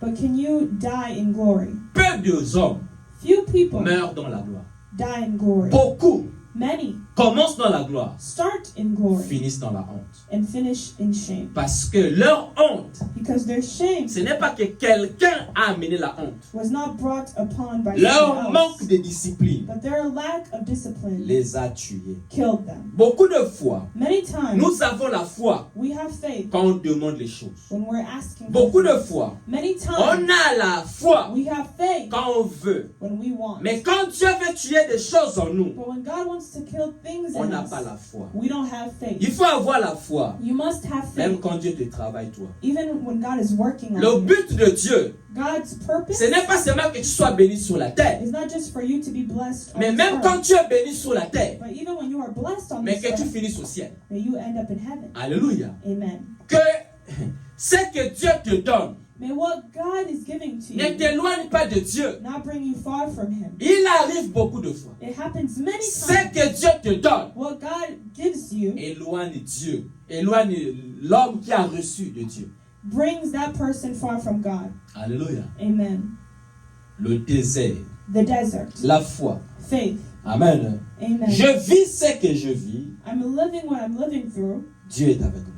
But can you die in glory? Peu de hommes Few people meurent dans la gloire. die in glory. Beaucoup Many commencent dans la gloire, start in glory finissent dans la honte. and finish in shame. Parce que leur honte, Because their shame ce n'est pas que quelqu'un a amené la honte. was not brought upon by Leur someone manque else, de discipline but their lack of discipline les a tués. killed them. Beaucoup de fois, Many times nous avons la foi we have faith quand on demande les choses. when we're asking. Beaucoup de for things. fois, Many on times a la foi we have faith quand on veut. when we want. Mais quand Dieu veut tuer des choses en nous, But when God wants to kill things on in n'a us, pas la foi. we don't have faith. Il faut avoir la foi, You must have même faith, quand Dieu te travaille toi. even when God is working on Le you. but de Dieu, God's purpose ce n'est pas seulement que tu sois béni sur la terre, is not just for you to be blessed on mais this même earth, quand tu es béni sur la terre, but even when you are blessed on mais this que tu earth, finisses au ciel. may you end up in heaven. Alléluia. Amen. Que ce que Dieu te donne May what God is giving to ne you t'éloigne pas de Dieu. not bring you far from Him. Il arrive beaucoup de fois. It happens many Ce times. que Dieu te donne What God gives you éloigne Dieu, éloigne l'homme qui a reçu de Dieu. brings that person far from God. Alléluia. Amen. Le désert, The desert, la foi. faith. Amen. Amen. Je vis ce que je vis. I'm living what I'm living through, Dieu est avec moi.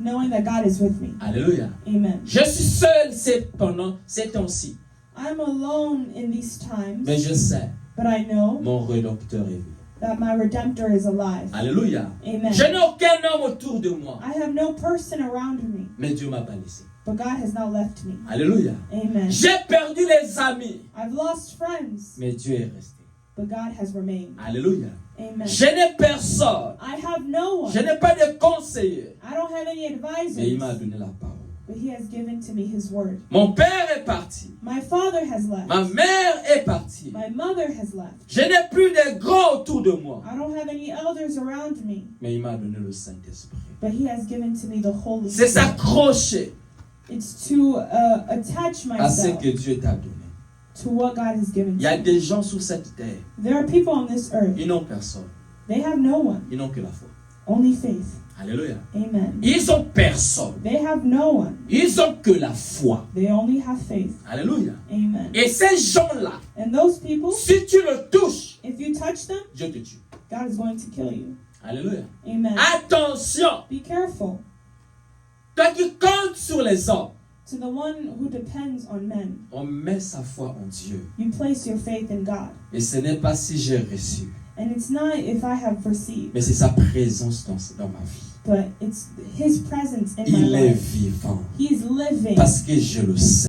knowing that God is with me. Alléluia. Amen. Je suis seul pendant ces temps-ci. I'm alone in these times, Mais je sais, but I know mon rédempteur est vivant. that my Redemptor is alive. Alléluia. Amen. Je n'ai aucun homme autour de moi. I have no person around me, Mais Dieu m'a pas laissé. but God has not left me. Alléluia. Amen. J'ai perdu les amis. I've lost friends, Mais Dieu est resté. but God has remained. Alléluia. Amen. Je n'ai personne. I have no one. Je n'ai pas de conseiller. I don't have any Mais il m'a advisors, donné la parole. but He has given to me His word. Mon père est parti. My father has left. Ma mère est partie. My mother has left. Je n'ai plus de grands autour de moi. I don't have any elders around me, Mais il m'a donné le Saint-Esprit. but He has given to me the Holy C'est Spirit. s'accrocher It's to attach à ce myself que Dieu t'a donné. to what God has given Il y to a me. des gens sur cette terre. There are people on this earth, Ils n'ont personne. they have no one, Ils n'ont que la foi. only faith. Alléluia. Amen. Ils ont personne. They have no one, Ils ont que la foi. they only have faith. Alléluia. Amen. Et ces gens-là, And those people, si tu le touches, if you touch them, Dieu te tue. God is going to kill you. Alléluia. Amen. Attention. Be careful. Toi qui comptes sur les hommes, To the one who depends on men, on met sa foi en Dieu. you place your faith in God. Et ce n'est pas si j'ai reçu, And it's not if I have received, mais c'est sa présence dans ma vie. but it's His presence in my Il est life. vivant He's living. parce que je le sais.